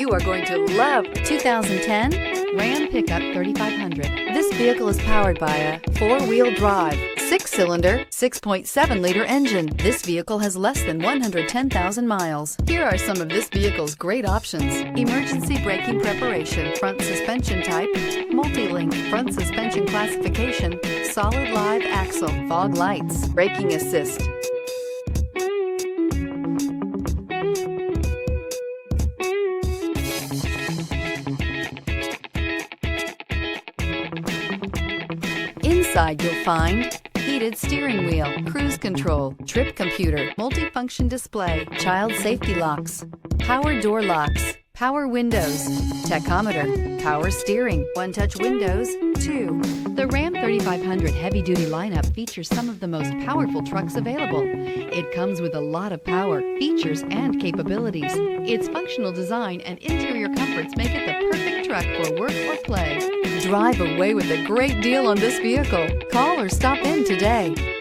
You are going to love 2010 Ram Pickup 3500. This vehicle is powered by a 4-wheel drive, 6-cylinder, 6.7-liter engine. This vehicle has less than 110,000 miles. Here are some of this vehicle's great options: emergency braking preparation, front suspension type, multi-link front suspension classification, solid live axle, fog lights, braking assist. Inside you'll find heated steering wheel, cruise control, trip computer, multifunction display, child safety locks, power door locks, power windows, tachometer, power steering, one-touch windows, 2. The Ram 3500 heavy-duty lineup features some of the most powerful trucks available. It comes with a lot of power, features, and capabilities. Its functional design and interior comforts make it the perfect truck for work or play. Drive away with a great deal on this vehicle. Call or stop in today.